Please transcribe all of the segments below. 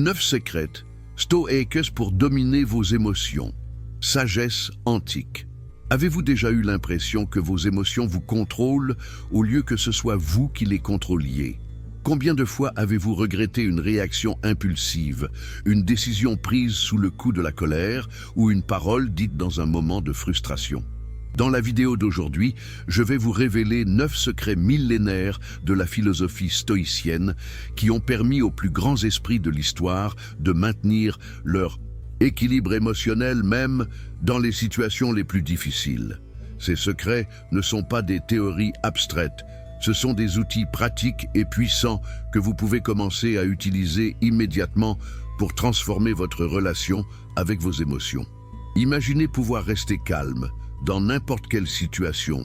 9 secrets stoïques pour dominer vos émotions. Sagesse antique. Avez-vous déjà eu l'impression que vos émotions vous contrôlent au lieu que ce soit vous qui les contrôliez? Combien de fois avez-vous regretté une réaction impulsive, une décision prise sous le coup de la colère ou une parole dite dans un moment de frustration? Dans la vidéo d'aujourd'hui, je vais vous révéler 9 secrets millénaires de la philosophie stoïcienne qui ont permis aux plus grands esprits de l'histoire de maintenir leur équilibre émotionnel même dans les situations les plus difficiles. Ces secrets ne sont pas des théories abstraites, ce sont des outils pratiques et puissants que vous pouvez commencer à utiliser immédiatement pour transformer votre relation avec vos émotions. Imaginez pouvoir rester calme dans n'importe quelle situation,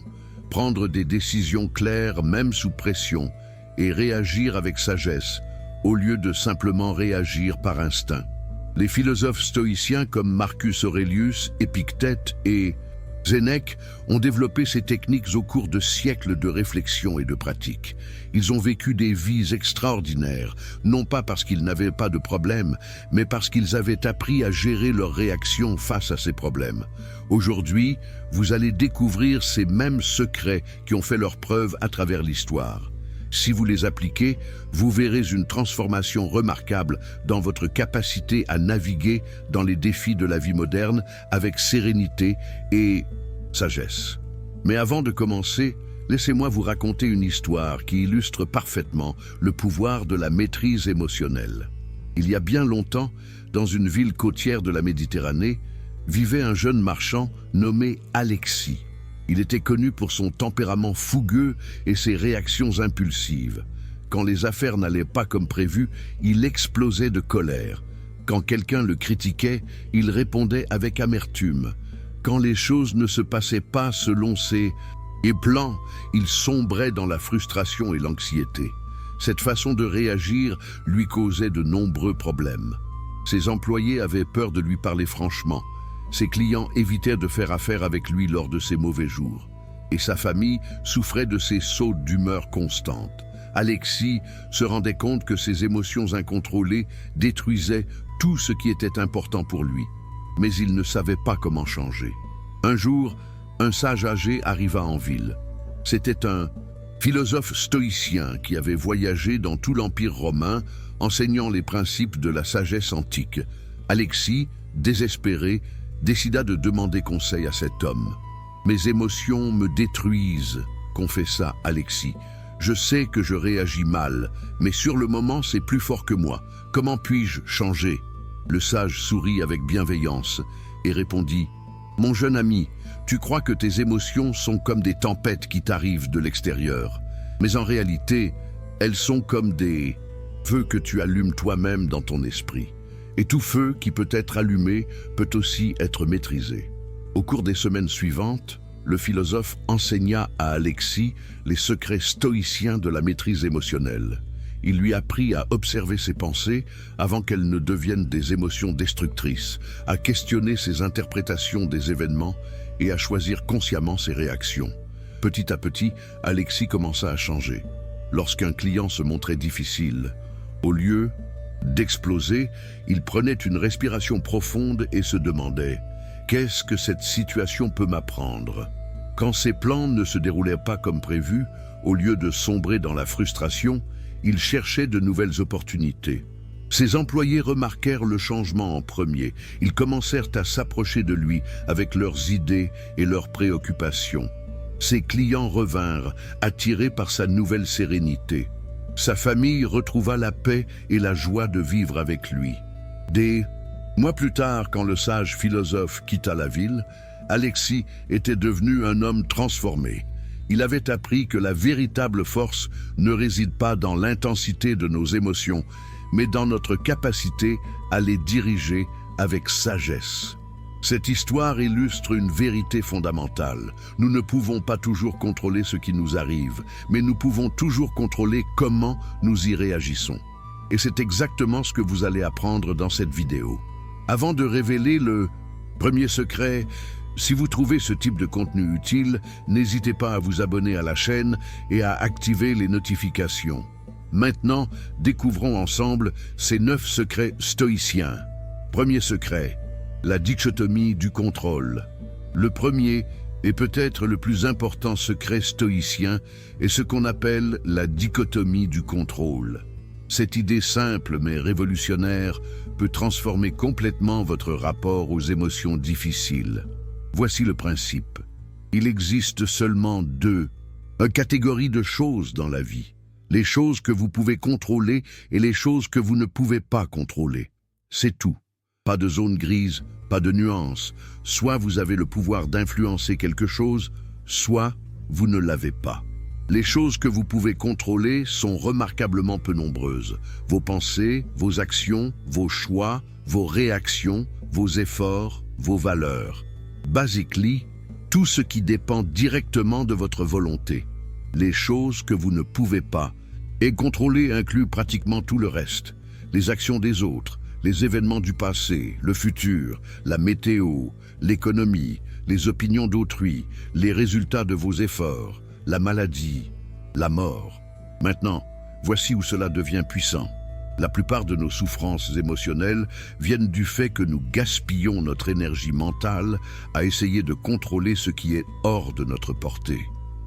prendre des décisions claires même sous pression et réagir avec sagesse au lieu de simplement réagir par instinct. Les philosophes stoïciens comme Marcus Aurelius, Épictète et Sénèque ont développé ces techniques au cours de siècles de réflexion et de pratique. Ils ont vécu des vies extraordinaires, non pas parce qu'ils n'avaient pas de problèmes, mais parce qu'ils avaient appris à gérer leurs réactions face à ces problèmes. Aujourd'hui, vous allez découvrir ces mêmes secrets qui ont fait leurs preuves à travers l'histoire. Si vous les appliquez, vous verrez une transformation remarquable dans votre capacité à naviguer dans les défis de la vie moderne avec sérénité et sagesse. Mais avant de commencer, laissez-moi vous raconter une histoire qui illustre parfaitement le pouvoir de la maîtrise émotionnelle. Il y a bien longtemps, dans une ville côtière de la Méditerranée, vivait un jeune marchand nommé Alexis. Il était connu pour son tempérament fougueux et ses réactions impulsives. Quand les affaires n'allaient pas comme prévu, il explosait de colère. Quand quelqu'un le critiquait, il répondait avec amertume. Quand les choses ne se passaient pas selon ses plans, il sombrait dans la frustration et l'anxiété. Cette façon de réagir lui causait de nombreux problèmes. Ses employés avaient peur de lui parler franchement. Ses clients évitaient de faire affaire avec lui lors de ses mauvais jours. Et sa famille souffrait de ces sauts d'humeur constantes. Alexis se rendait compte que ses émotions incontrôlées détruisaient tout ce qui était important pour lui. Mais il ne savait pas comment changer. Un jour, un sage âgé arriva en ville. C'était un philosophe stoïcien qui avait voyagé dans tout l'Empire romain, enseignant les principes de la sagesse antique. Alexis, désespéré, décida de demander conseil à cet homme. « Mes émotions me détruisent », confessa Alexis. « Je sais que je réagis mal, mais sur le moment c'est plus fort que moi. Comment puis-je changer ?» Le sage sourit avec bienveillance et répondit « Mon jeune ami, tu crois que tes émotions sont comme des tempêtes qui t'arrivent de l'extérieur. Mais en réalité, elles sont comme des feux que tu allumes toi-même dans ton esprit. Et tout feu qui peut être allumé peut aussi être maîtrisé. » Au cours des semaines suivantes, le philosophe enseigna à Alexis les secrets stoïciens de la maîtrise émotionnelle. Il lui apprit à observer ses pensées avant qu'elles ne deviennent des émotions destructrices, à questionner ses interprétations des événements et à choisir consciemment ses réactions. Petit à petit, Alexis commença à changer. Lorsqu'un client se montrait difficile, au lieu d'exploser, il prenait une respiration profonde et se demandait « Qu'est-ce que cette situation peut m'apprendre ?» Quand ses plans ne se déroulaient pas comme prévu, au lieu de sombrer dans la frustration, il cherchait de nouvelles opportunités. Ses employés remarquèrent le changement en premier. Ils commencèrent à s'approcher de lui avec leurs idées et leurs préoccupations. Ses clients revinrent, attirés par sa nouvelle sérénité. Sa famille retrouva la paix et la joie de vivre avec lui. Des mois plus tard, quand le sage philosophe quitta la ville, Alexis était devenu un homme transformé. Il avait appris que la véritable force ne réside pas dans l'intensité de nos émotions, mais dans notre capacité à les diriger avec sagesse. Cette histoire illustre une vérité fondamentale. Nous ne pouvons pas toujours contrôler ce qui nous arrive, mais nous pouvons toujours contrôler comment nous y réagissons. Et c'est exactement ce que vous allez apprendre dans cette vidéo. Avant de révéler le premier secret, si vous trouvez ce type de contenu utile, n'hésitez pas à vous abonner à la chaîne et à activer les notifications. Maintenant, découvrons ensemble ces 9 secrets stoïciens. Premier secret, la dichotomie du contrôle. Le premier, et peut-être le plus important secret stoïcien, est ce qu'on appelle la dichotomie du contrôle. Cette idée simple mais révolutionnaire peut transformer complètement votre rapport aux émotions difficiles. Voici le principe. Il existe seulement deux catégories de choses dans la vie. Les choses que vous pouvez contrôler et les choses que vous ne pouvez pas contrôler. C'est tout. Pas de zone grise, pas de nuance. Soit vous avez le pouvoir d'influencer quelque chose, soit vous ne l'avez pas. Les choses que vous pouvez contrôler sont remarquablement peu nombreuses. Vos pensées, vos actions, vos choix, vos réactions, vos efforts, vos valeurs. Basically, tout ce qui dépend directement de votre volonté. Les choses que vous ne pouvez pas. Et contrôler inclut pratiquement tout le reste. Les actions des autres, les événements du passé, le futur, la météo, l'économie, les opinions d'autrui, les résultats de vos efforts, la maladie, la mort. Maintenant, voici où cela devient puissant. La plupart de nos souffrances émotionnelles viennent du fait que nous gaspillons notre énergie mentale à essayer de contrôler ce qui est hors de notre portée,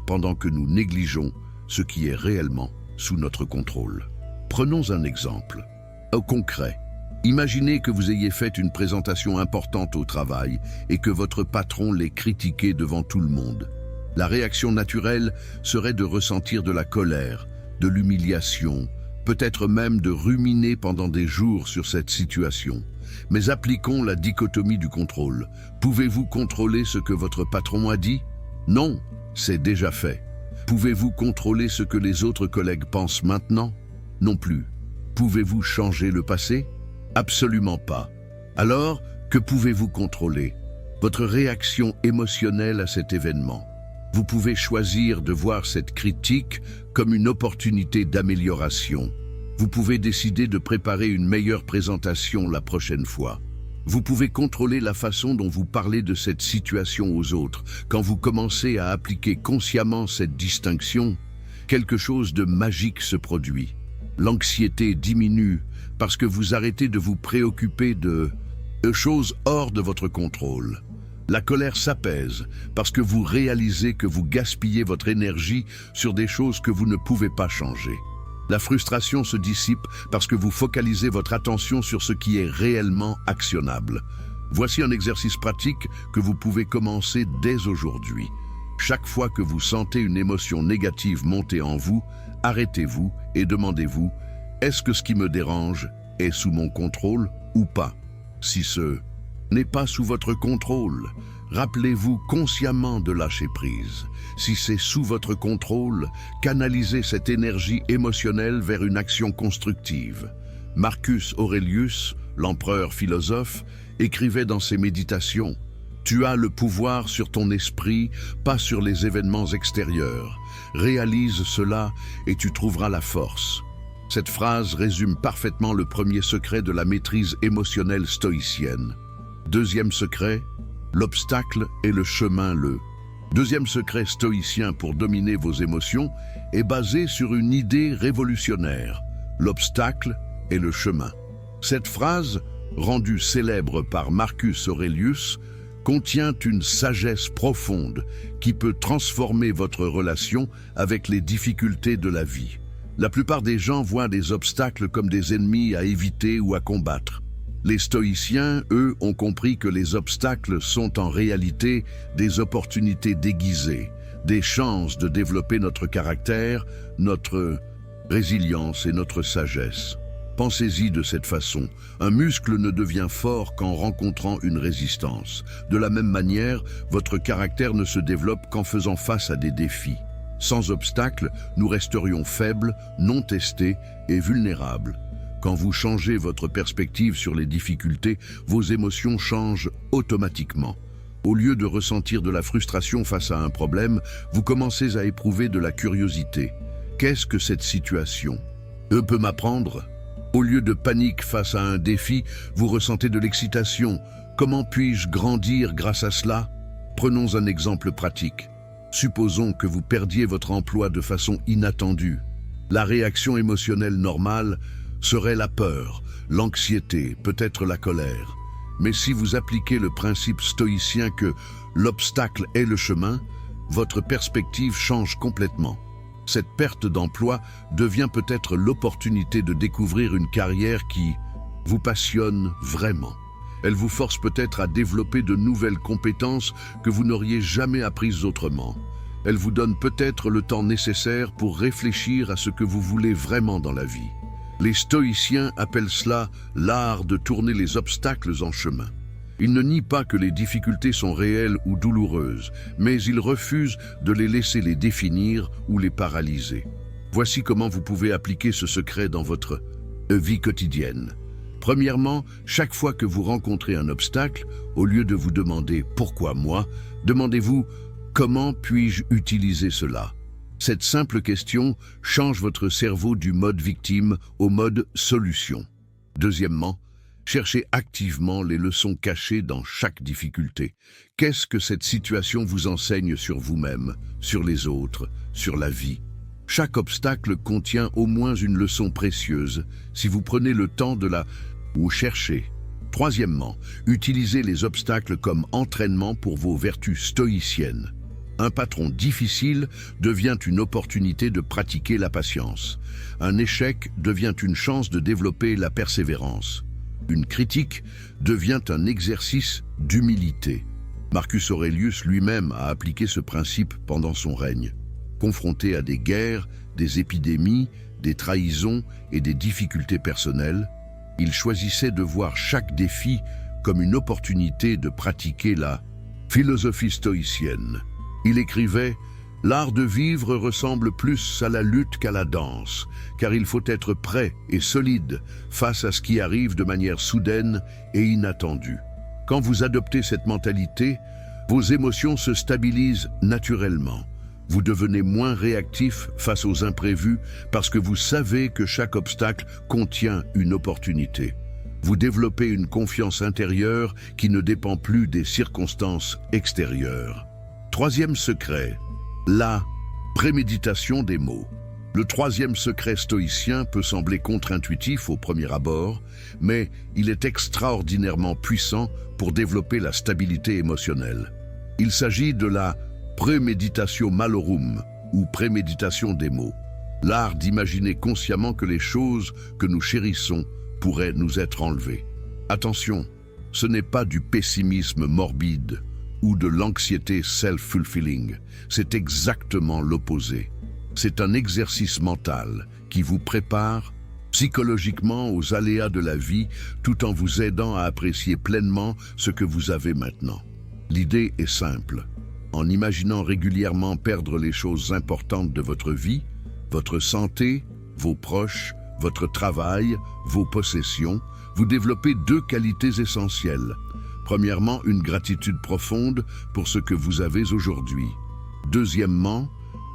pendant que nous négligeons ce qui est réellement sous notre contrôle. Prenons un exemple. Au concret, imaginez que vous ayez fait une présentation importante au travail et que votre patron l'ait critiquée devant tout le monde. La réaction naturelle serait de ressentir de la colère, de l'humiliation, peut-être même de ruminer pendant des jours sur cette situation. Mais appliquons la dichotomie du contrôle. Pouvez-vous contrôler ce que votre patron a dit? Non, c'est déjà fait. Pouvez-vous contrôler ce que les autres collègues pensent maintenant? Non plus. Pouvez-vous changer le passé? Absolument pas. Alors, que pouvez-vous contrôler? Votre réaction émotionnelle à cet événement. Vous pouvez choisir de voir cette critique comme une opportunité d'amélioration. Vous pouvez décider de préparer une meilleure présentation la prochaine fois. Vous pouvez contrôler la façon dont vous parlez de cette situation aux autres. Quand vous commencez à appliquer consciemment cette distinction, quelque chose de magique se produit. L'anxiété diminue parce que vous arrêtez de vous préoccuper de choses hors de votre contrôle. La colère s'apaise parce que vous réalisez que vous gaspillez votre énergie sur des choses que vous ne pouvez pas changer. La frustration se dissipe parce que vous focalisez votre attention sur ce qui est réellement actionnable. Voici un exercice pratique que vous pouvez commencer dès aujourd'hui. Chaque fois que vous sentez une émotion négative monter en vous, arrêtez-vous et demandez-vous « Est-ce que ce qui me dérange est sous mon contrôle ou pas ?» Si ce n'est pas sous votre contrôle, rappelez-vous consciemment de lâcher prise. Si c'est sous votre contrôle, canalisez cette énergie émotionnelle vers une action constructive. Marcus Aurelius, l'empereur philosophe, écrivait dans ses méditations « Tu as le pouvoir sur ton esprit, pas sur les événements extérieurs. Réalise cela et tu trouveras la force. » Cette phrase résume parfaitement le premier secret de la maîtrise émotionnelle stoïcienne. Deuxième secret, l'obstacle et le chemin. Le deuxième secret stoïcien pour dominer vos émotions est basé sur une idée révolutionnaire, l'obstacle et le chemin. Cette phrase, rendue célèbre par Marcus Aurelius, contient une sagesse profonde qui peut transformer votre relation avec les difficultés de la vie. La plupart des gens voient des obstacles comme des ennemis à éviter ou à combattre. Les stoïciens, eux, ont compris que les obstacles sont en réalité des opportunités déguisées, des chances de développer notre caractère, notre résilience et notre sagesse. Pensez-y de cette façon, un muscle ne devient fort qu'en rencontrant une résistance. De la même manière, votre caractère ne se développe qu'en faisant face à des défis. Sans obstacles, nous resterions faibles, non testés et vulnérables. Quand vous changez votre perspective sur les difficultés, vos émotions changent automatiquement. Au lieu de ressentir de la frustration face à un problème, vous commencez à éprouver de la curiosité. Qu'est-ce que cette situation peut m'apprendre? Au lieu de panique face à un défi, vous ressentez de l'excitation. Comment puis-je grandir grâce à cela? Prenons un exemple pratique. Supposons que vous perdiez votre emploi de façon inattendue. La réaction émotionnelle normale serait la peur, l'anxiété, peut-être la colère. Mais si vous appliquez le principe stoïcien que l'obstacle est le chemin, votre perspective change complètement. Cette perte d'emploi devient peut-être l'opportunité de découvrir une carrière qui vous passionne vraiment. Elle vous force peut-être à développer de nouvelles compétences que vous n'auriez jamais apprises autrement. Elle vous donne peut-être le temps nécessaire pour réfléchir à ce que vous voulez vraiment dans la vie. Les stoïciens appellent cela l'art de tourner les obstacles en chemin. Ils ne nient pas que les difficultés sont réelles ou douloureuses, mais ils refusent de les laisser les définir ou les paralyser. Voici comment vous pouvez appliquer ce secret dans votre vie quotidienne. Premièrement, chaque fois que vous rencontrez un obstacle, au lieu de vous demander « Pourquoi moi ?», demandez-vous « Comment puis-je utiliser cela ?» Cette simple question change votre cerveau du mode victime au mode solution. Deuxièmement, cherchez activement les leçons cachées dans chaque difficulté. Qu'est-ce que cette situation vous enseigne sur vous-même, sur les autres, sur la vie? Chaque obstacle contient au moins une leçon précieuse si vous prenez le temps de la chercher. Troisièmement, utilisez les obstacles comme entraînement pour vos vertus stoïciennes. Un patron difficile devient une opportunité de pratiquer la patience. Un échec devient une chance de développer la persévérance. Une critique devient un exercice d'humilité. Marcus Aurelius lui-même a appliqué ce principe pendant son règne. Confronté à des guerres, des épidémies, des trahisons et des difficultés personnelles, il choisissait de voir chaque défi comme une opportunité de pratiquer la philosophie stoïcienne. Il écrivait « L'art de vivre ressemble plus à la lutte qu'à la danse, car il faut être prêt et solide face à ce qui arrive de manière soudaine et inattendue. » Quand vous adoptez cette mentalité, vos émotions se stabilisent naturellement. Vous devenez moins réactif face aux imprévus parce que vous savez que chaque obstacle contient une opportunité. Vous développez une confiance intérieure qui ne dépend plus des circonstances extérieures. Troisième secret, la préméditation des mots. Le troisième secret stoïcien peut sembler contre-intuitif au premier abord, mais il est extraordinairement puissant pour développer la stabilité émotionnelle. Il s'agit de la préméditatio malorum, ou préméditation des mots, l'art d'imaginer consciemment que les choses que nous chérissons pourraient nous être enlevées. Attention, ce n'est pas du pessimisme morbide ou de l'anxiété self-fulfilling, c'est exactement l'opposé. C'est un exercice mental qui vous prépare psychologiquement aux aléas de la vie tout en vous aidant à apprécier pleinement ce que vous avez maintenant. L'idée est simple. En imaginant régulièrement perdre les choses importantes de votre vie, votre santé, vos proches, votre travail, vos possessions, vous développez deux qualités essentielles. Premièrement, une gratitude profonde pour ce que vous avez aujourd'hui. Deuxièmement,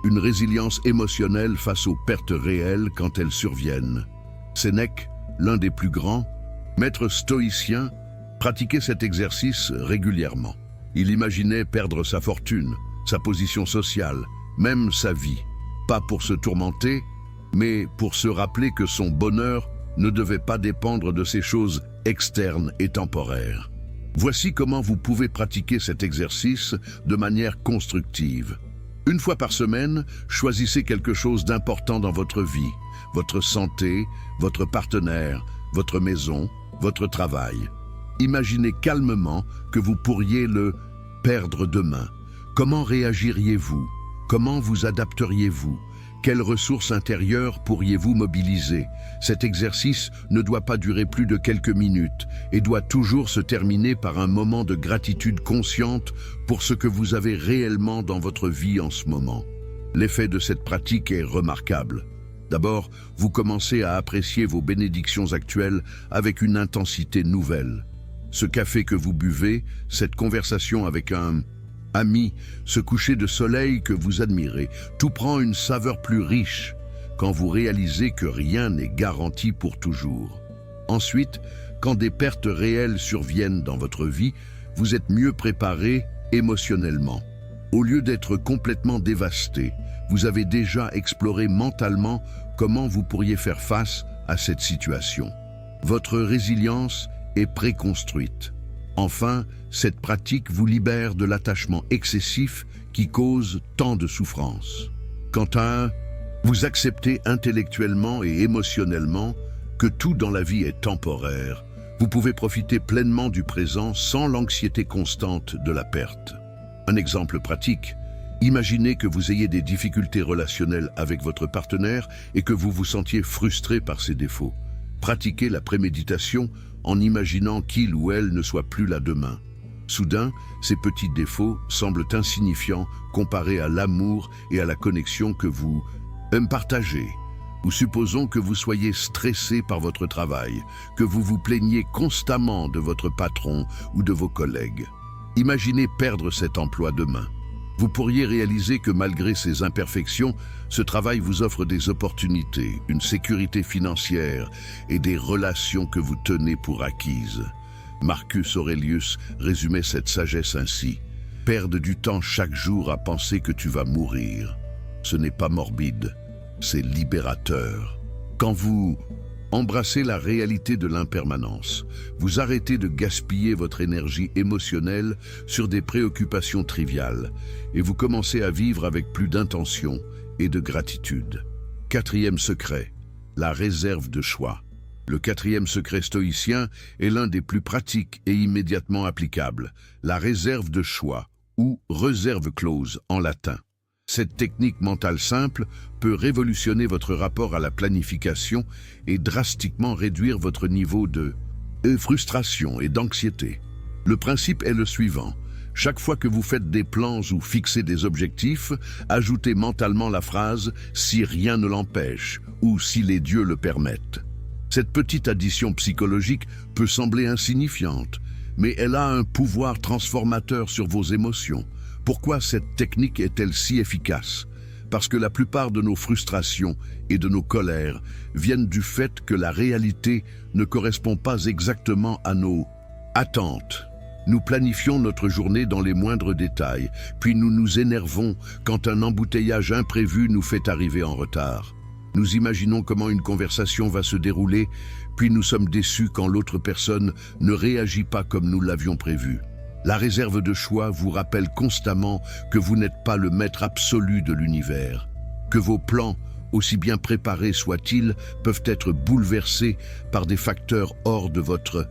une résilience émotionnelle face aux pertes réelles quand elles surviennent. Sénèque, l'un des plus grands, maître stoïcien, pratiquait cet exercice régulièrement. Il imaginait perdre sa fortune, sa position sociale, même sa vie. Pas pour se tourmenter, mais pour se rappeler que son bonheur ne devait pas dépendre de ces choses externes et temporaires. Voici comment vous pouvez pratiquer cet exercice de manière constructive. Une fois par semaine, choisissez quelque chose d'important dans votre vie, votre santé, votre partenaire, votre maison, votre travail. Imaginez calmement que vous pourriez le perdre demain. Comment réagiriez-vous? Comment vous adapteriez-vous? Quelles ressources intérieures pourriez-vous mobiliser? Cet exercice ne doit pas durer plus de quelques minutes et doit toujours se terminer par un moment de gratitude consciente pour ce que vous avez réellement dans votre vie en ce moment. L'effet de cette pratique est remarquable. D'abord, vous commencez à apprécier vos bénédictions actuelles avec une intensité nouvelle. Ce café que vous buvez, cette conversation avec un ami, ce coucher de soleil que vous admirez, tout prend une saveur plus riche quand vous réalisez que rien n'est garanti pour toujours. Ensuite, quand des pertes réelles surviennent dans votre vie, vous êtes mieux préparé émotionnellement. Au lieu d'être complètement dévasté, vous avez déjà exploré mentalement comment vous pourriez faire face à cette situation. Votre résilience est préconstruite. Enfin, cette pratique vous libère de l'attachement excessif qui cause tant de souffrance. Quant à vous acceptez intellectuellement et émotionnellement que tout dans la vie est temporaire. Vous pouvez profiter pleinement du présent sans l'anxiété constante de la perte. Un exemple pratique. Imaginez que vous ayez des difficultés relationnelles avec votre partenaire et que vous vous sentiez frustré par ses défauts. Pratiquez la préméditation en imaginant qu'il ou elle ne soit plus là demain. Soudain, ces petits défauts semblent insignifiants comparés à l'amour et à la connexion que vous partagez. Ou supposons que vous soyez stressé par votre travail, que vous vous plaignez constamment de votre patron ou de vos collègues. Imaginez perdre cet emploi demain. Vous pourriez réaliser que malgré ces imperfections, ce travail vous offre des opportunités, une sécurité financière et des relations que vous tenez pour acquises. Marcus Aurelius résumait cette sagesse ainsi. « Perdre du temps chaque jour à penser que tu vas mourir. Ce n'est pas morbide, c'est libérateur. Quand vous embrassez la réalité de l'impermanence, vous arrêtez de gaspiller votre énergie émotionnelle sur des préoccupations triviales et vous commencez à vivre avec plus d'intention et de gratitude. Quatrième secret, la réserve de choix. Le quatrième secret stoïcien est l'un des plus pratiques et immédiatement applicables, la réserve de choix ou réserve clause en latin. Cette technique mentale simple peut révolutionner votre rapport à la planification et drastiquement réduire votre niveau de frustration et d'anxiété. Le principe est le suivant. Chaque fois que vous faites des plans ou fixez des objectifs, ajoutez mentalement la phrase « si rien ne l'empêche » ou « si les dieux le permettent ». Cette petite addition psychologique peut sembler insignifiante, mais elle a un pouvoir transformateur sur vos émotions. Pourquoi cette technique est-elle si efficace? Parce que la plupart de nos frustrations et de nos colères viennent du fait que la réalité ne correspond pas exactement à nos attentes. Nous planifions notre journée dans les moindres détails, puis nous nous énervons quand un embouteillage imprévu nous fait arriver en retard. Nous imaginons comment une conversation va se dérouler, puis nous sommes déçus quand l'autre personne ne réagit pas comme nous l'avions prévu. La réserve de choix vous rappelle constamment que vous n'êtes pas le maître absolu de l'univers, que vos plans, aussi bien préparés soient-ils, peuvent être bouleversés par des facteurs hors de votre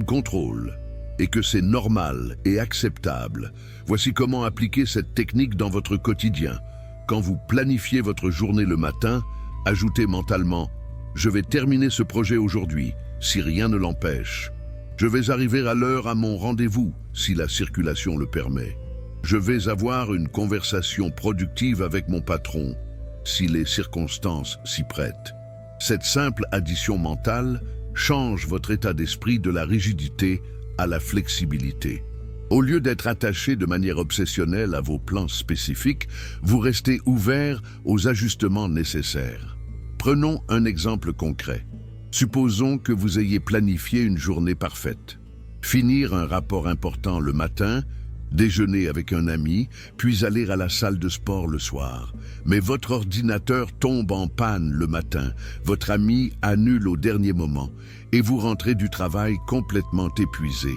contrôle, et que c'est normal et acceptable. Voici comment appliquer cette technique dans votre quotidien. Quand vous planifiez votre journée le matin, ajoutez mentalement « Je vais terminer ce projet aujourd'hui, si rien ne l'empêche. Je vais arriver à l'heure à mon rendez-vous, si la circulation le permet. Je vais avoir une conversation productive avec mon patron, si les circonstances s'y prêtent. » Cette simple addition mentale change votre état d'esprit de la rigidité à la flexibilité. Au lieu d'être attaché de manière obsessionnelle à vos plans spécifiques, vous restez ouvert aux ajustements nécessaires. Prenons un exemple concret. Supposons que vous ayez planifié une journée parfaite. Finir un rapport important le matin, déjeuner avec un ami, puis aller à la salle de sport le soir. Mais votre ordinateur tombe en panne le matin, votre ami annule au dernier moment et vous rentrez du travail complètement épuisé.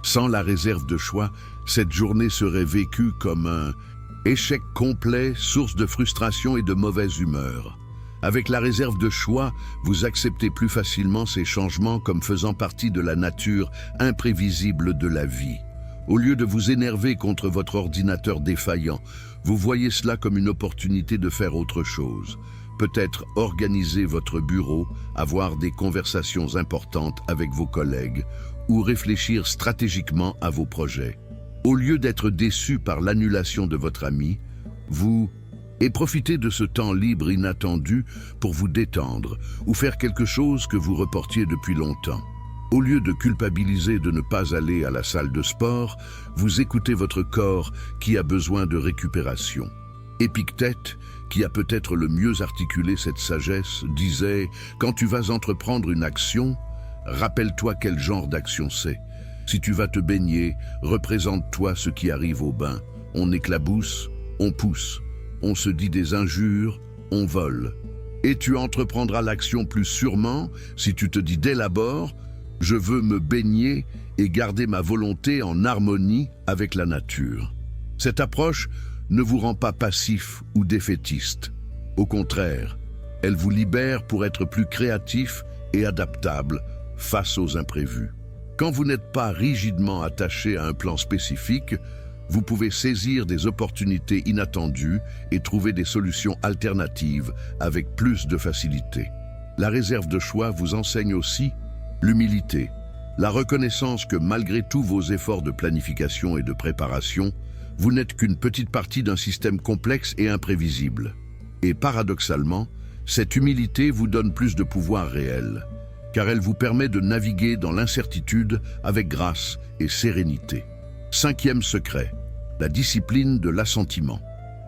Sans la réserve de choix, cette journée serait vécue comme un échec complet, source de frustration et de mauvaise humeur. Avec la réserve de choix, vous acceptez plus facilement ces changements comme faisant partie de la nature imprévisible de la vie. Au lieu de vous énerver contre votre ordinateur défaillant, vous voyez cela comme une opportunité de faire autre chose. Peut-être organiser votre bureau, avoir des conversations importantes avec vos collègues ou réfléchir stratégiquement à vos projets. Au lieu d'être déçu par l'annulation de votre ami, vous profitez de ce temps libre inattendu pour vous détendre ou faire quelque chose que vous reportiez depuis longtemps. Au lieu de culpabiliser de ne pas aller à la salle de sport, vous écoutez votre corps qui a besoin de récupération. Épictète, qui a peut-être le mieux articulé cette sagesse, disait « Quand tu vas entreprendre une action, rappelle-toi quel genre d'action c'est. Si tu vas te baigner, représente-toi ce qui arrive au bain. On éclabousse, on pousse. On se dit des injures, on vole. Et tu entreprendras l'action plus sûrement si tu te dis dès l'abord « Je veux me baigner et garder ma volonté en harmonie avec la nature ». Cette approche ne vous rend pas passif ou défaitiste. Au contraire, elle vous libère pour être plus créatif et adaptable face aux imprévus. Quand vous n'êtes pas rigidement attaché à un plan spécifique, vous pouvez saisir des opportunités inattendues et trouver des solutions alternatives avec plus de facilité. La réserve de choix vous enseigne aussi l'humilité, la reconnaissance que malgré tous vos efforts de planification et de préparation, vous n'êtes qu'une petite partie d'un système complexe et imprévisible. Et paradoxalement, cette humilité vous donne plus de pouvoir réel, car elle vous permet de naviguer dans l'incertitude avec grâce et sérénité. Cinquième secret, la discipline de l'assentiment.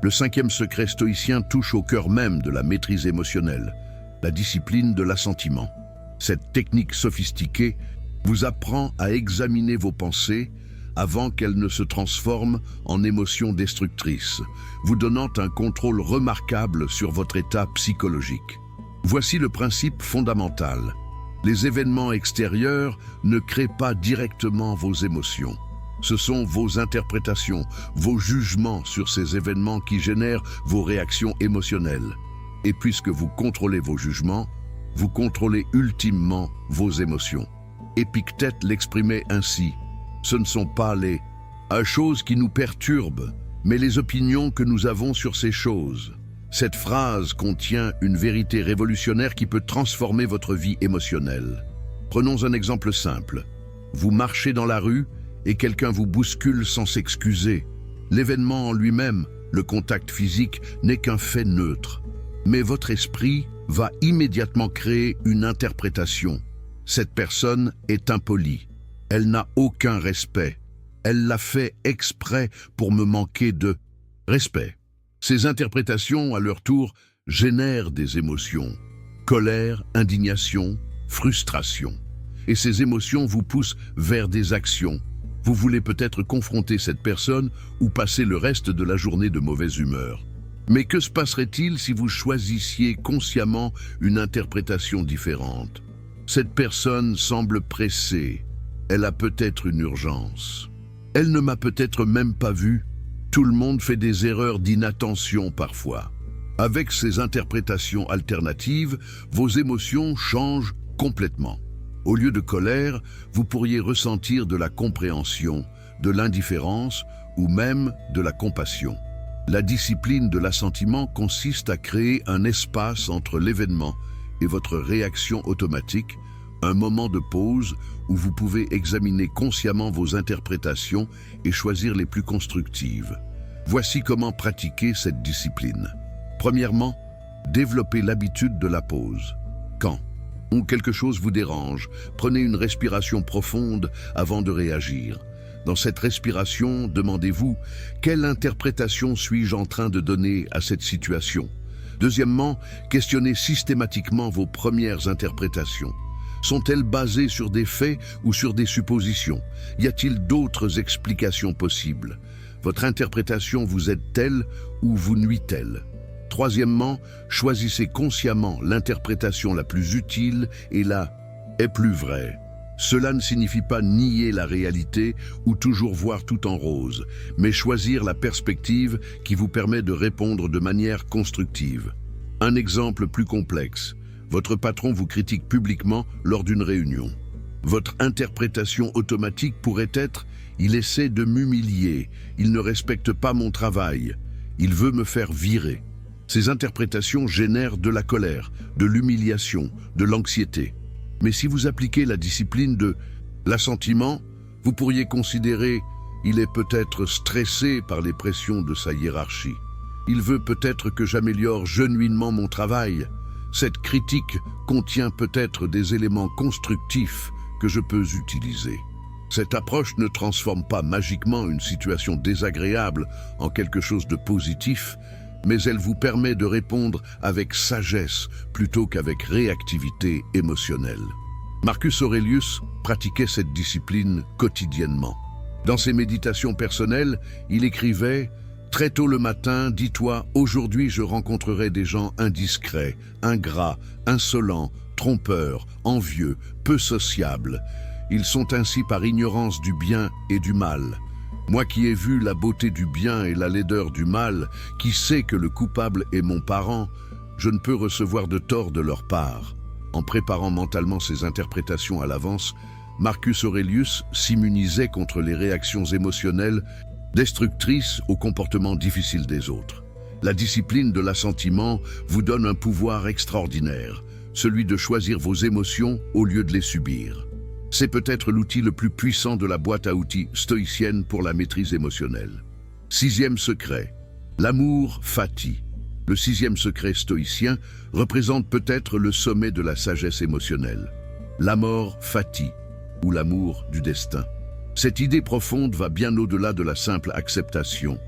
Le cinquième secret stoïcien touche au cœur même de la maîtrise émotionnelle, la discipline de l'assentiment. Cette technique sophistiquée vous apprend à examiner vos pensées avant qu'elles ne se transforment en émotions destructrices, vous donnant un contrôle remarquable sur votre état psychologique. Voici le principe fondamental. Les événements extérieurs ne créent pas directement vos émotions. Ce sont vos interprétations, vos jugements sur ces événements qui génèrent vos réactions émotionnelles. Et puisque vous contrôlez vos jugements, vous contrôlez ultimement vos émotions. Épictète l'exprimait ainsi. Ce ne sont pas les choses qui nous perturbent, mais les opinions que nous avons sur ces choses. Cette phrase contient une vérité révolutionnaire qui peut transformer votre vie émotionnelle. Prenons un exemple simple. Vous marchez dans la rue et quelqu'un vous bouscule sans s'excuser. L'événement en lui-même, le contact physique, n'est qu'un fait neutre. Mais votre esprit va immédiatement créer une interprétation. Cette personne est impolie. Elle n'a aucun respect. Elle l'a fait exprès pour me manquer de respect. Ces interprétations, à leur tour, génèrent des émotions. Colère, indignation, frustration. Et ces émotions vous poussent vers des actions. Vous voulez peut-être confronter cette personne ou passer le reste de la journée de mauvaise humeur. Mais que se passerait-il si vous choisissiez consciemment une interprétation différente? Cette personne semble pressée. Elle a peut-être une urgence. Elle ne m'a peut-être même pas vu. Tout le monde fait des erreurs d'inattention parfois. Avec ces interprétations alternatives, vos émotions changent complètement. Au lieu de colère, vous pourriez ressentir de la compréhension, de l'indifférence ou même de la compassion. La discipline de l'assentiment consiste à créer un espace entre l'événement et votre réaction automatique, un moment de pause où vous pouvez examiner consciemment vos interprétations et choisir les plus constructives. Voici comment pratiquer cette discipline. Premièrement, développez l'habitude de la pause. Quand ou quelque chose vous dérange, prenez une respiration profonde avant de réagir. Dans cette respiration, demandez-vous « Quelle interprétation suis-je en train de donner à cette situation ?» Deuxièmement, questionnez systématiquement vos premières interprétations. Sont-elles basées sur des faits ou sur des suppositions? Y a-t-il d'autres explications possibles? Votre interprétation vous aide-t-elle ou vous nuit-elle? Troisièmement, choisissez consciemment l'interprétation la plus utile et la est plus vraie. Cela ne signifie pas nier la réalité ou toujours voir tout en rose, mais choisir la perspective qui vous permet de répondre de manière constructive. Un exemple plus complexe. Votre patron vous critique publiquement lors d'une réunion. Votre interprétation automatique pourrait être « Il essaie de m'humilier, il ne respecte pas mon travail, il veut me faire virer ». Ces interprétations génèrent de la colère, de l'humiliation, de l'anxiété. Mais si vous appliquez la discipline de l'assentiment, vous pourriez considérer « Il est peut-être stressé par les pressions de sa hiérarchie. Il veut peut-être que j'améliore genuinement mon travail. Cette critique contient peut-être des éléments constructifs que je peux utiliser. » Cette approche ne transforme pas magiquement une situation désagréable en quelque chose de positif, mais elle vous permet de répondre avec sagesse plutôt qu'avec réactivité émotionnelle. Marcus Aurelius pratiquait cette discipline quotidiennement. Dans ses méditations personnelles, il écrivait « Très tôt le matin, dis-toi, aujourd'hui je rencontrerai des gens indiscrets, ingrats, insolents, trompeurs, envieux, peu sociables. Ils sont ainsi par ignorance du bien et du mal. Moi qui ai vu la beauté du bien et la laideur du mal, qui sais que le coupable est mon parent, je ne peux recevoir de tort de leur part. En préparant mentalement ses interprétations à l'avance, Marcus Aurelius s'immunisait contre les réactions émotionnelles destructrices aux comportements difficiles des autres. La discipline de l'assentiment vous donne un pouvoir extraordinaire, celui de choisir vos émotions au lieu de les subir. C'est peut-être l'outil le plus puissant de la boîte à outils stoïcienne pour la maîtrise émotionnelle. Sixième secret, l'amour fati. Le sixième secret stoïcien représente peut-être le sommet de la sagesse émotionnelle. L'amor fati, ou l'amour du destin. Cette idée profonde va bien au-delà de la simple acceptation.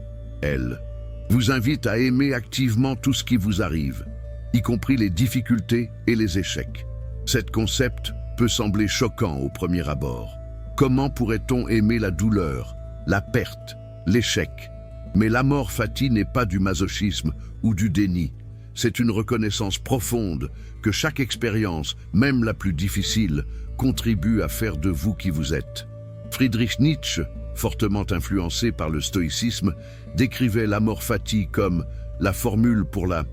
Elle vous invite à aimer activement tout ce qui vous arrive, y compris les difficultés et les échecs. Cet concept peut sembler choquant au premier abord. Comment pourrait-on aimer la douleur, la perte, l'échec? Mais l'amor fati n'est pas du masochisme ou du déni. C'est une reconnaissance profonde que chaque expérience, même la plus difficile, contribue à faire de vous qui vous êtes. Friedrich Nietzsche, fortement influencé par le stoïcisme, décrivait l'amor fati comme la formule pour la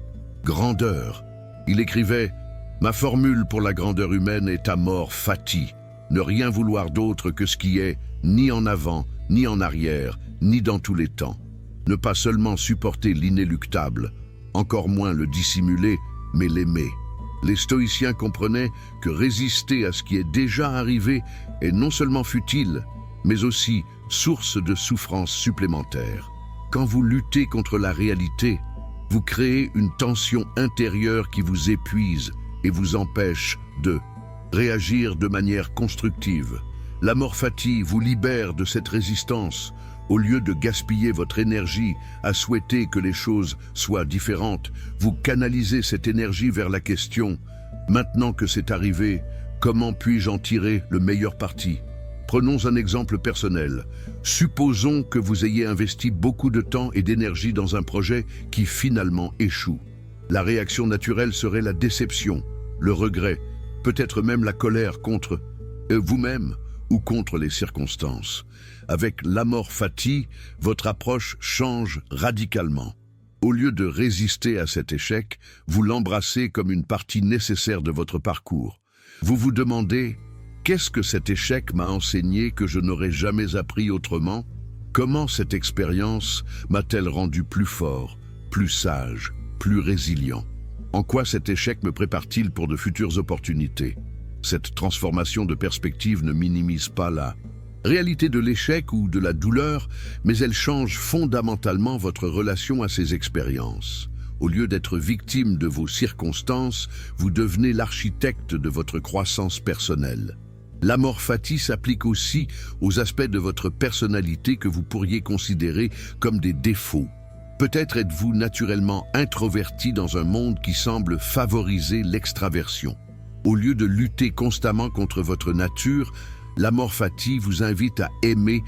grandeur. Il écrivait « Ma formule pour la grandeur humaine est amor fati, ne rien vouloir d'autre que ce qui est, ni en avant, ni en arrière, ni dans tous les temps. Ne pas seulement supporter l'inéluctable, encore moins le dissimuler, mais l'aimer. » Les stoïciens comprenaient que résister à ce qui est déjà arrivé est non seulement futile, mais aussi source de souffrance supplémentaire. Quand vous luttez contre la réalité, vous créez une tension intérieure qui vous épuise et vous empêche de réagir de manière constructive. L'amor fati vous libère de cette résistance. Au lieu de gaspiller votre énergie à souhaiter que les choses soient différentes, vous canalisez cette énergie vers la question « Maintenant que c'est arrivé, comment puis-je en tirer le meilleur parti ?» Prenons un exemple personnel. Supposons que vous ayez investi beaucoup de temps et d'énergie dans un projet qui finalement échoue. La réaction naturelle serait la déception, le regret, peut-être même la colère contre vous-même ou contre les circonstances. Avec l'amor fati, votre approche change radicalement. Au lieu de résister à cet échec, vous l'embrassez comme une partie nécessaire de votre parcours. Vous vous demandez « Qu'est-ce que cet échec m'a enseigné que je n'aurais jamais appris autrement? Comment cette expérience m'a-t-elle rendu plus fort, plus sage, plus résilient? En quoi cet échec me prépare-t-il pour de futures opportunités ?» Cette transformation de perspective ne minimise pas la réalité de l'échec ou de la douleur, mais elle change fondamentalement votre relation à ces expériences. Au lieu d'être victime de vos circonstances, vous devenez l'architecte de votre croissance personnelle. L'amor fati s'applique aussi aux aspects de votre personnalité que vous pourriez considérer comme des défauts. Peut-être êtes-vous naturellement introverti dans un monde qui semble favoriser l'extraversion. Au lieu de lutter constamment contre votre nature, l'amor fati vous invite à aimer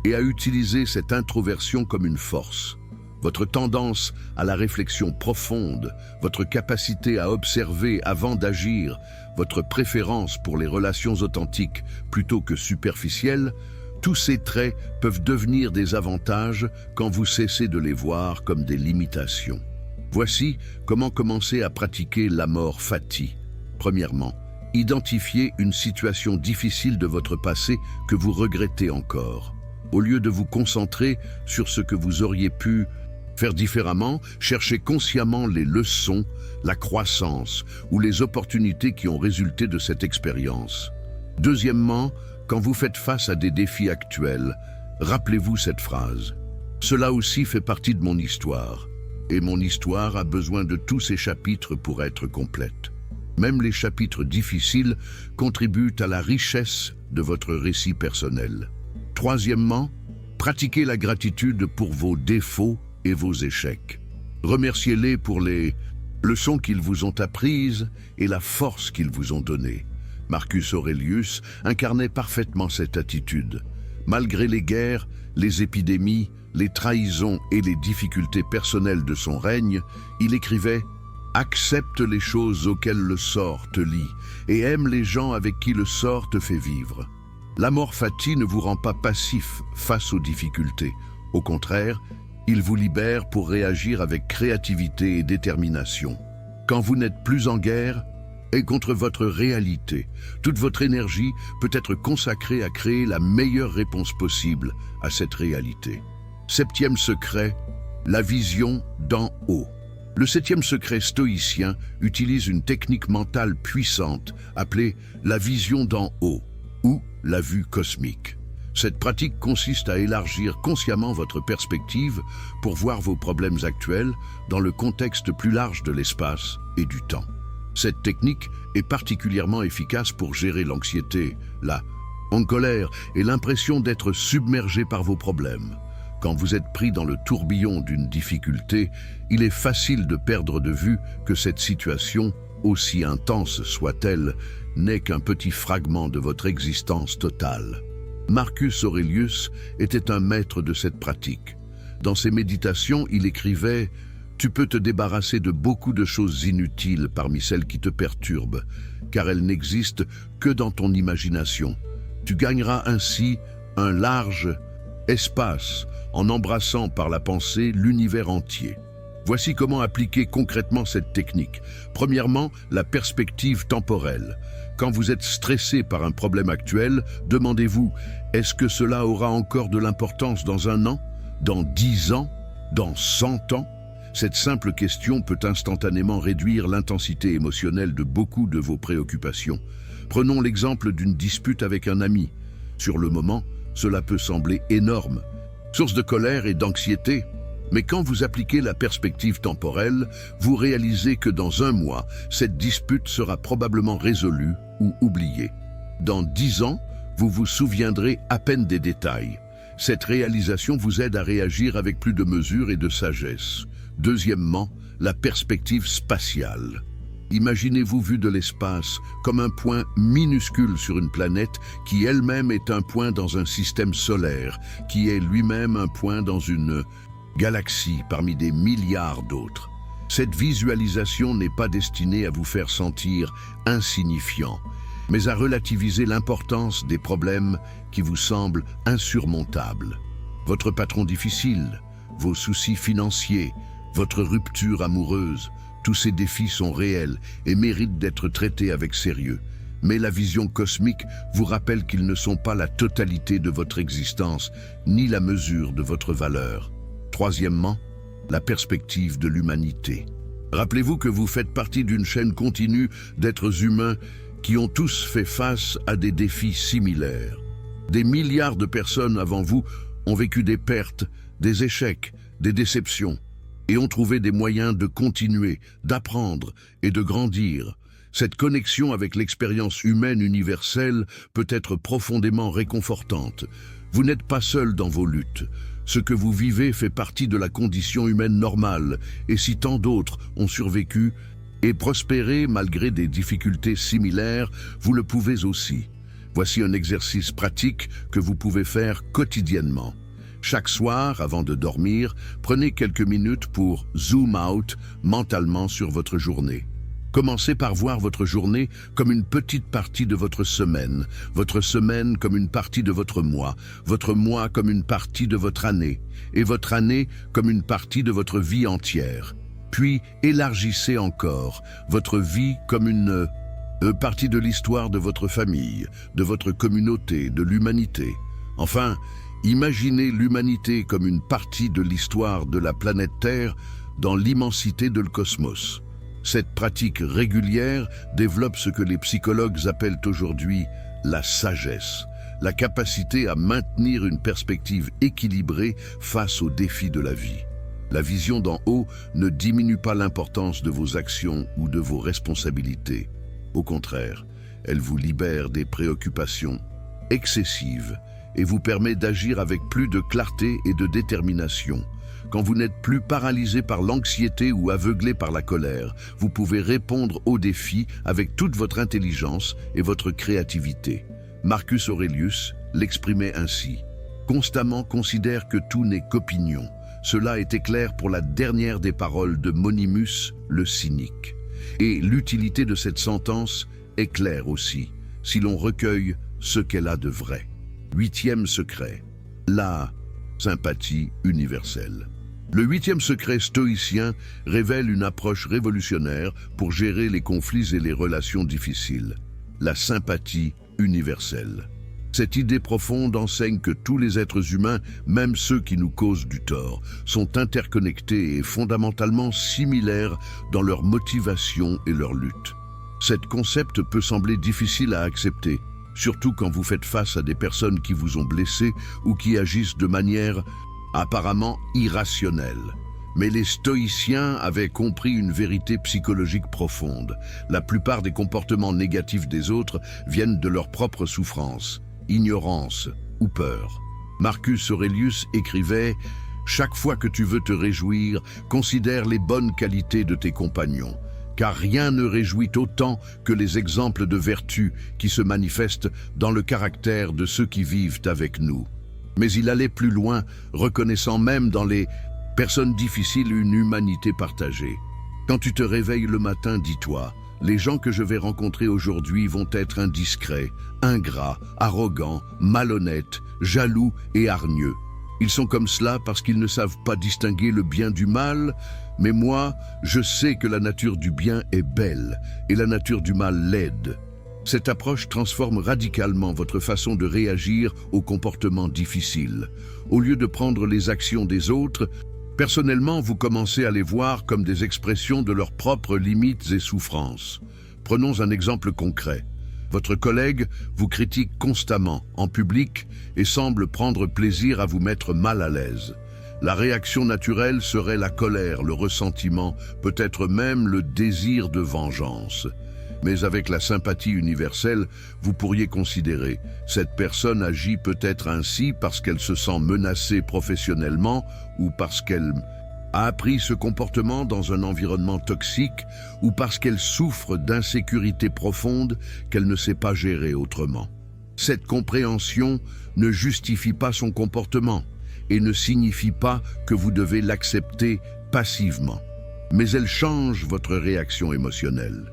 et à utiliser cette introversion comme une force. Votre tendance à la réflexion profonde, votre capacité à observer avant d'agir, votre préférence pour les relations authentiques plutôt que superficielles, tous ces traits peuvent devenir des avantages quand vous cessez de les voir comme des limitations. Voici comment commencer à pratiquer l'amor fati. Premièrement, identifiez une situation difficile de votre passé que vous regrettez encore. Au lieu de vous concentrer sur ce que vous auriez pu faire différemment, cherchez consciemment les leçons, la croissance ou les opportunités qui ont résulté de cette expérience. Deuxièmement, quand vous faites face à des défis actuels, rappelez-vous cette phrase. Cela aussi fait partie de mon histoire, et mon histoire a besoin de tous ces chapitres pour être complète. Même les chapitres difficiles contribuent à la richesse de votre récit personnel. Troisièmement, pratiquez la gratitude pour vos défauts et vos échecs. Remerciez-les pour les leçons qu'ils vous ont apprises et la force qu'ils vous ont donnée. Marcus Aurelius incarnait parfaitement cette attitude. Malgré les guerres, les épidémies, les trahisons et les difficultés personnelles de son règne, il écrivait « Accepte les choses auxquelles le sort te lie et aime les gens avec qui le sort te fait vivre. L'amor fati ne vous rend pas passif face aux difficultés. Au contraire, il vous libère pour réagir avec créativité et détermination. Quand vous n'êtes plus en guerre, et contre votre réalité, toute votre énergie peut être consacrée à créer la meilleure réponse possible à cette réalité. Septième secret, la vision d'en haut. Le septième secret stoïcien utilise une technique mentale puissante appelée la vision d'en haut ou la vue cosmique. Cette pratique consiste à élargir consciemment votre perspective pour voir vos problèmes actuels dans le contexte plus large de l'espace et du temps. Cette technique est particulièrement efficace pour gérer l'anxiété, la colère et l'impression d'être submergé par vos problèmes. Quand vous êtes pris dans le tourbillon d'une difficulté, il est facile de perdre de vue que cette situation, aussi intense soit-elle, n'est qu'un petit fragment de votre existence totale. Marcus Aurelius était un maître de cette pratique. Dans ses méditations, il écrivait « Tu peux te débarrasser de beaucoup de choses inutiles parmi celles qui te perturbent, car elles n'existent que dans ton imagination. Tu gagneras ainsi un large espace en embrassant par la pensée l'univers entier. » Voici comment appliquer concrètement cette technique. Premièrement, la perspective temporelle. Quand vous êtes stressé par un problème actuel, demandez-vous, est-ce que cela aura encore de l'importance dans 1 an, dans 10 ans, dans 100 ans? Cette simple question peut instantanément réduire l'intensité émotionnelle de beaucoup de vos préoccupations. Prenons l'exemple d'une dispute avec un ami. Sur le moment, cela peut sembler énorme, source de colère et d'anxiété. Mais quand vous appliquez la perspective temporelle, vous réalisez que dans 1 mois, cette dispute sera probablement résolue ou oubliée. Dans 10 ans, vous vous souviendrez à peine des détails. Cette réalisation vous aide à réagir avec plus de mesure et de sagesse. Deuxièmement, la perspective spatiale. Imaginez-vous vu de l'espace comme un point minuscule sur une planète qui elle-même est un point dans un système solaire, qui est lui-même un point dans une galaxie parmi des milliards d'autres. Cette visualisation n'est pas destinée à vous faire sentir insignifiant, mais à relativiser l'importance des problèmes qui vous semblent insurmontables. Votre patron difficile, vos soucis financiers, votre rupture amoureuse, tous ces défis sont réels et méritent d'être traités avec sérieux. Mais la vision cosmique vous rappelle qu'ils ne sont pas la totalité de votre existence, ni la mesure de votre valeur. Troisièmement, la perspective de l'humanité. Rappelez-vous que vous faites partie d'une chaîne continue d'êtres humains qui ont tous fait face à des défis similaires. Des milliards de personnes avant vous ont vécu des pertes, des échecs, des déceptions, et ont trouvé des moyens de continuer, d'apprendre et de grandir. Cette connexion avec l'expérience humaine universelle peut être profondément réconfortante. Vous n'êtes pas seul dans vos luttes. Ce que vous vivez fait partie de la condition humaine normale, et si tant d'autres ont survécu et prospéré malgré des difficultés similaires, vous le pouvez aussi. Voici un exercice pratique que vous pouvez faire quotidiennement. Chaque soir, avant de dormir, prenez quelques minutes pour zoom out mentalement sur votre journée. Commencez par voir votre journée comme une petite partie de votre semaine comme une partie de votre mois comme une partie de votre année, et votre année comme une partie de votre vie entière. Puis élargissez encore votre vie comme une partie de l'histoire de votre famille, de votre communauté, de l'humanité. Enfin, imaginez l'humanité comme une partie de l'histoire de la planète Terre dans l'immensité de le cosmos. Cette pratique régulière développe ce que les psychologues appellent aujourd'hui la sagesse, la capacité à maintenir une perspective équilibrée face aux défis de la vie. La vision d'en haut ne diminue pas l'importance de vos actions ou de vos responsabilités. Au contraire, elle vous libère des préoccupations excessives et vous permet d'agir avec plus de clarté et de détermination. Quand vous n'êtes plus paralysé par l'anxiété ou aveuglé par la colère, vous pouvez répondre aux défis avec toute votre intelligence et votre créativité. Marcus Aurelius l'exprimait ainsi. « constamment considère que tout n'est qu'opinion. Cela était clair pour la dernière des paroles de Monimus, le cynique. Et l'utilité de cette sentence est claire aussi, si l'on recueille ce qu'elle a de vrai. 8e secret, la sympathie universelle. Le 8e secret stoïcien révèle une approche révolutionnaire pour gérer les conflits et les relations difficiles. La sympathie universelle. Cette idée profonde enseigne que tous les êtres humains, même ceux qui nous causent du tort, sont interconnectés et fondamentalement similaires dans leur motivation et leur lutte. Cet concept peut sembler difficile à accepter, surtout quand vous faites face à des personnes qui vous ont blessé ou qui agissent de manière apparemment irrationnelle. Mais les stoïciens avaient compris une vérité psychologique profonde. La plupart des comportements négatifs des autres viennent de leur propre souffrance, ignorance ou peur. Marcus Aurelius écrivait « Chaque fois que tu veux te réjouir, considère les bonnes qualités de tes compagnons, car rien ne réjouit autant que les exemples de vertu qui se manifestent dans le caractère de ceux qui vivent avec nous. » Mais il allait plus loin, reconnaissant même dans les personnes difficiles une humanité partagée. Quand tu te réveilles le matin, dis-toi, les gens que je vais rencontrer aujourd'hui vont être indiscrets, ingrats, arrogants, malhonnêtes, jaloux et hargneux. Ils sont comme cela parce qu'ils ne savent pas distinguer le bien du mal, mais moi, je sais que la nature du bien est belle et la nature du mal laide. Cette approche transforme radicalement votre façon de réagir aux comportements difficiles. Au lieu de prendre les actions des autres, personnellement, vous commencez à les voir comme des expressions de leurs propres limites et souffrances. Prenons un exemple concret. Votre collègue vous critique constamment, en public, et semble prendre plaisir à vous mettre mal à l'aise. La réaction naturelle serait la colère, le ressentiment, peut-être même le désir de vengeance. Mais avec la sympathie universelle, vous pourriez considérer cette personne agit peut-être ainsi parce qu'elle se sent menacée professionnellement ou parce qu'elle a appris ce comportement dans un environnement toxique ou parce qu'elle souffre d'insécurité profonde qu'elle ne sait pas gérer autrement. Cette compréhension ne justifie pas son comportement et ne signifie pas que vous devez l'accepter passivement, mais elle change votre réaction émotionnelle.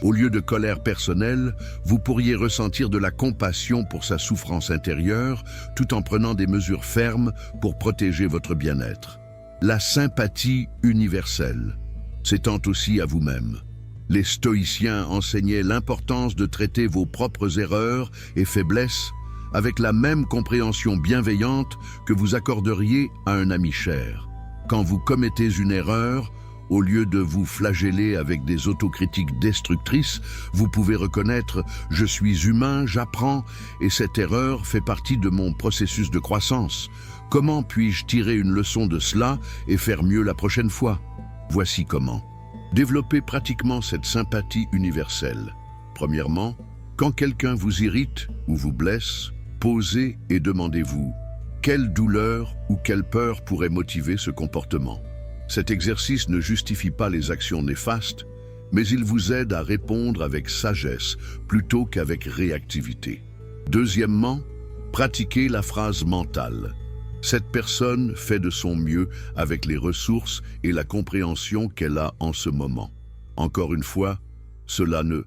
Au lieu de colère personnelle, vous pourriez ressentir de la compassion pour sa souffrance intérieure, tout en prenant des mesures fermes pour protéger votre bien-être. La sympathie universelle s'étend aussi à vous-même. Les stoïciens enseignaient l'importance de traiter vos propres erreurs et faiblesses avec la même compréhension bienveillante que vous accorderiez à un ami cher. Quand vous commettez une erreur, au lieu de vous flageller avec des autocritiques destructrices, vous pouvez reconnaître « je suis humain, j'apprends et cette erreur fait partie de mon processus de croissance. Comment puis-je tirer une leçon de cela et faire mieux la prochaine fois ?» Voici comment. Développez pratiquement cette sympathie universelle. Premièrement, quand quelqu'un vous irrite ou vous blesse, posez et demandez-vous « quelle douleur ou quelle peur pourrait motiver ce comportement ?» Cet exercice ne justifie pas les actions néfastes, mais il vous aide à répondre avec sagesse plutôt qu'avec réactivité. Deuxièmement, pratiquez la phrase mentale. Cette personne fait de son mieux avec les ressources et la compréhension qu'elle a en ce moment. Encore une fois, cela ne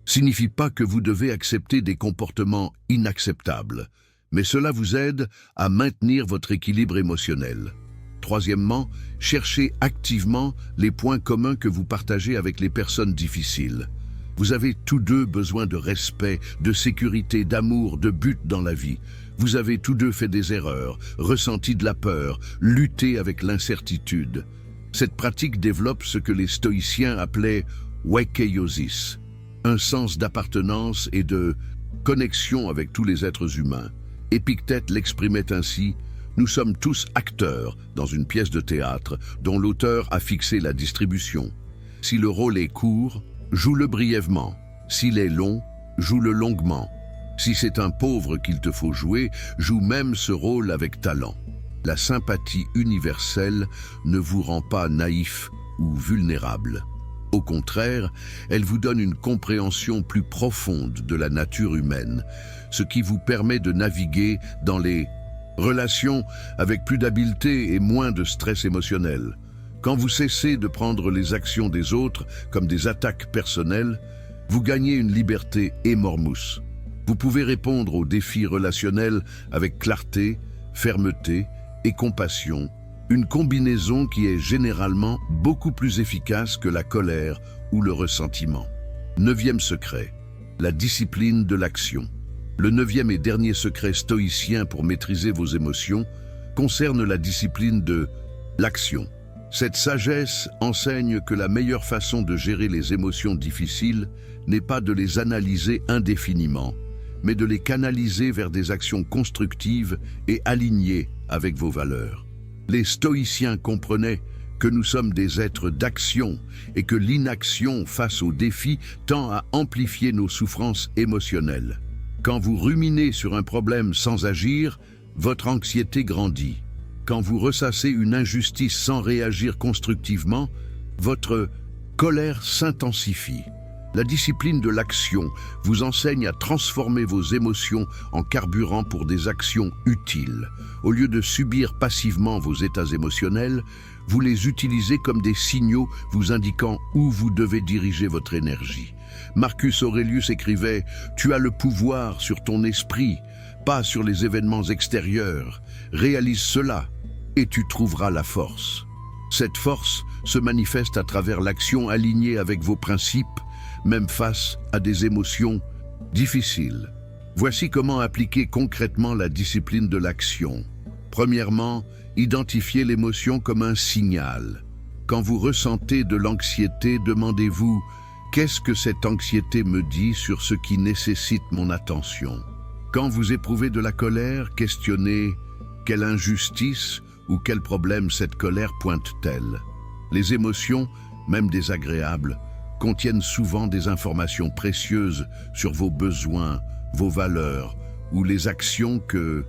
signifie pas que vous devez accepter des comportements inacceptables, mais cela vous aide à maintenir votre équilibre émotionnel. Troisièmement, cherchez activement les points communs que vous partagez avec les personnes difficiles. Vous avez tous deux besoin de respect, de sécurité, d'amour, de but dans la vie. Vous avez tous deux fait des erreurs, ressenti de la peur, lutté avec l'incertitude. Cette pratique développe ce que les stoïciens appelaient « weikeiosis », un sens d'appartenance et de connexion avec tous les êtres humains. Épictète l'exprimait ainsi: nous sommes tous acteurs dans une pièce de théâtre dont l'auteur a fixé la distribution. Si le rôle est court, joue-le brièvement. S'il est long, joue-le longuement. Si c'est un pauvre qu'il te faut jouer, joue même ce rôle avec talent. La sympathie universelle ne vous rend pas naïf ou vulnérable. Au contraire, elle vous donne une compréhension plus profonde de la nature humaine, ce qui vous permet de naviguer dans les Relation avec plus d'habileté et moins de stress émotionnel. Quand vous cessez de prendre les actions des autres comme des attaques personnelles, vous gagnez une liberté émormousse. Vous pouvez répondre aux défis relationnels avec clarté, fermeté et compassion, une combinaison qui est généralement beaucoup plus efficace que la colère ou le ressentiment. 9e secret, la discipline de l'action. Le 9e et dernier secret stoïcien pour maîtriser vos émotions concerne la discipline de l'action. Cette sagesse enseigne que la meilleure façon de gérer les émotions difficiles n'est pas de les analyser indéfiniment, mais de les canaliser vers des actions constructives et alignées avec vos valeurs. Les stoïciens comprenaient que nous sommes des êtres d'action et que l'inaction face aux défis tend à amplifier nos souffrances émotionnelles. Quand vous ruminez sur un problème sans agir, votre anxiété grandit. Quand vous ressassez une injustice sans réagir constructivement, votre colère s'intensifie. La discipline de l'action vous enseigne à transformer vos émotions en carburant pour des actions utiles. Au lieu de subir passivement vos états émotionnels, vous les utilisez comme des signaux vous indiquant où vous devez diriger votre énergie. Marcus Aurelius écrivait « Tu as le pouvoir sur ton esprit, pas sur les événements extérieurs. Réalise cela et tu trouveras la force. » Cette force se manifeste à travers l'action alignée avec vos principes, même face à des émotions difficiles. Voici comment appliquer concrètement la discipline de l'action. Premièrement, identifiez l'émotion comme un signal. Quand vous ressentez de l'anxiété, demandez-vous « Qu'est-ce que cette anxiété me dit sur ce qui nécessite mon attention ?» Quand vous éprouvez de la colère, questionnez « Quelle injustice ou quel problème cette colère pointe-t-elle » Les émotions, même désagréables, contiennent souvent des informations précieuses sur vos besoins, vos valeurs ou les actions que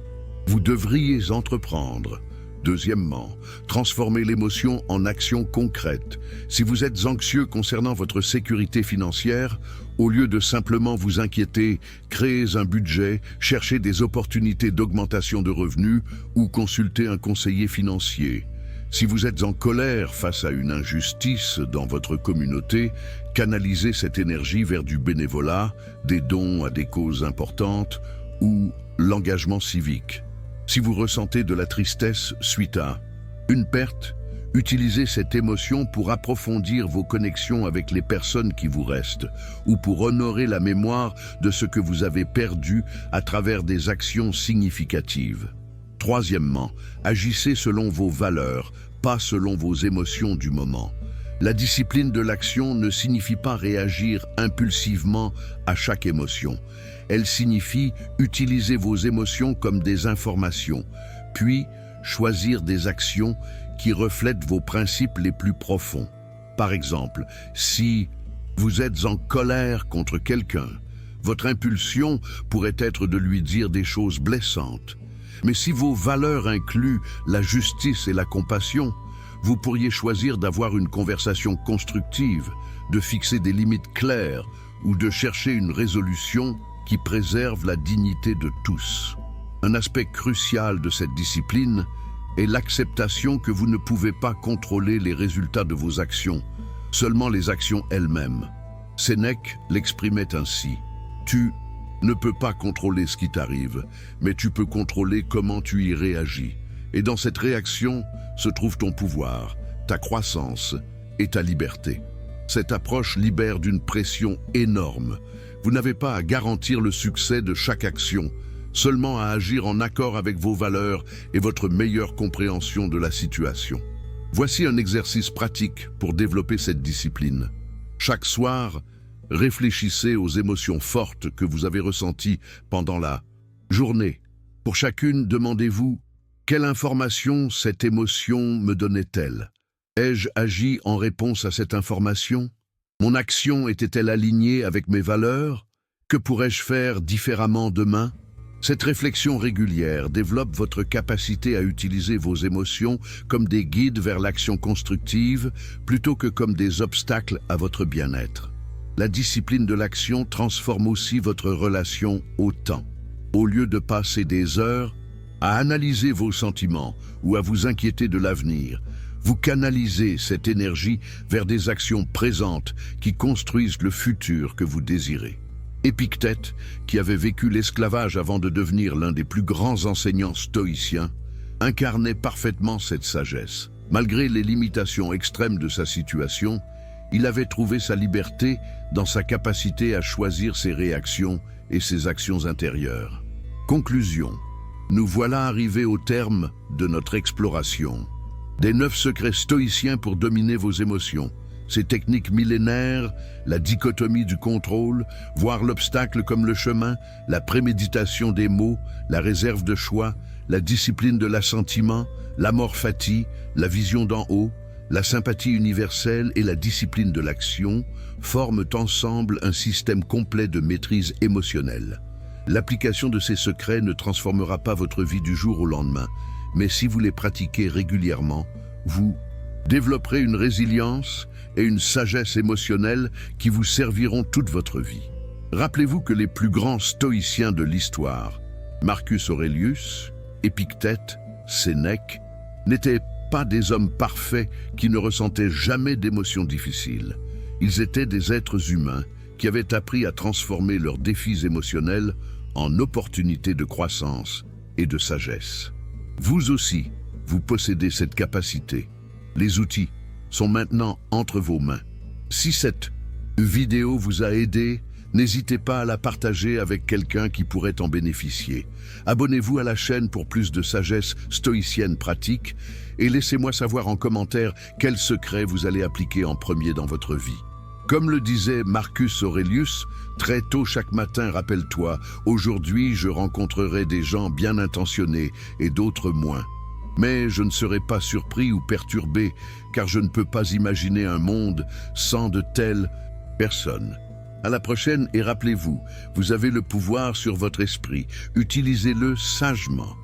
vous devriez entreprendre. Deuxièmement, transformez l'émotion en action concrète. Si vous êtes anxieux concernant votre sécurité financière, au lieu de simplement vous inquiéter, créez un budget, cherchez des opportunités d'augmentation de revenus ou consultez un conseiller financier. Si vous êtes en colère face à une injustice dans votre communauté, canalisez cette énergie vers du bénévolat, des dons à des causes importantes ou l'engagement civique. Si vous ressentez de la tristesse suite à une perte, utilisez cette émotion pour approfondir vos connexions avec les personnes qui vous restent ou pour honorer la mémoire de ce que vous avez perdu à travers des actions significatives. Troisièmement, agissez selon vos valeurs, pas selon vos émotions du moment. La discipline de l'action ne signifie pas réagir impulsivement à chaque émotion. Elle signifie utiliser vos émotions comme des informations, puis choisir des actions qui reflètent vos principes les plus profonds. Par exemple, si vous êtes en colère contre quelqu'un, votre impulsion pourrait être de lui dire des choses blessantes. Mais si vos valeurs incluent la justice et la compassion, vous pourriez choisir d'avoir une conversation constructive, de fixer des limites claires ou de chercher une résolution qui préserve la dignité de tous. Un aspect crucial de cette discipline est l'acceptation que vous ne pouvez pas contrôler les résultats de vos actions, seulement les actions elles-mêmes. Sénèque l'exprimait ainsi « Tu ne peux pas contrôler ce qui t'arrive, mais tu peux contrôler comment tu y réagis. Et dans cette réaction se trouve ton pouvoir, ta croissance et ta liberté. » Cette approche libère d'une pression énorme. Vous n'avez pas à garantir le succès de chaque action, seulement à agir en accord avec vos valeurs et votre meilleure compréhension de la situation. Voici un exercice pratique pour développer cette discipline. Chaque soir, réfléchissez aux émotions fortes que vous avez ressenties pendant la journée. Pour chacune, demandez-vous « Quelle information cette émotion me donnait-elle ? Ai-je agi en réponse à cette information ? Mon action était-elle alignée avec mes valeurs ? Que pourrais-je faire différemment demain ? » Cette réflexion régulière développe votre capacité à utiliser vos émotions comme des guides vers l'action constructive plutôt que comme des obstacles à votre bien-être. La discipline de l'action transforme aussi votre relation au temps. Au lieu de passer des heures à analyser vos sentiments ou à vous inquiéter de l'avenir. Vous canalisez cette énergie vers des actions présentes qui construisent le futur que vous désirez. Épictète, qui avait vécu l'esclavage avant de devenir l'un des plus grands enseignants stoïciens, incarnait parfaitement cette sagesse. Malgré les limitations extrêmes de sa situation, il avait trouvé sa liberté dans sa capacité à choisir ses réactions et ses actions intérieures. Conclusion. Nous voilà arrivés au terme de notre exploration. Des 9 secrets stoïciens pour dominer vos émotions. Ces techniques millénaires, la dichotomie du contrôle, voir l'obstacle comme le chemin, la préméditation des mots, la réserve de choix, la discipline de l'assentiment, l'amorphatie, la vision d'en haut, la sympathie universelle et la discipline de l'action forment ensemble un système complet de maîtrise émotionnelle. L'application de ces secrets ne transformera pas votre vie du jour au lendemain, mais si vous les pratiquez régulièrement, vous développerez une résilience et une sagesse émotionnelle qui vous serviront toute votre vie. Rappelez-vous que les plus grands stoïciens de l'histoire, Marcus Aurelius, Épictète, Sénèque, n'étaient pas des hommes parfaits qui ne ressentaient jamais d'émotions difficiles. Ils étaient des êtres humains qui avaient appris à transformer leurs défis émotionnels en opportunités de croissance et de sagesse. Vous aussi, vous possédez cette capacité. Les outils sont maintenant entre vos mains. Si cette vidéo vous a aidé, n'hésitez pas à la partager avec quelqu'un qui pourrait en bénéficier. Abonnez-vous à la chaîne pour plus de sagesse stoïcienne pratique et laissez-moi savoir en commentaire quels secrets vous allez appliquer en premier dans votre vie. Comme le disait Marcus Aurelius, très tôt chaque matin, rappelle-toi, aujourd'hui je rencontrerai des gens bien intentionnés et d'autres moins. Mais je ne serai pas surpris ou perturbé, car je ne peux pas imaginer un monde sans de telles personnes. À la prochaine et rappelez-vous, vous avez le pouvoir sur votre esprit. Utilisez-le sagement.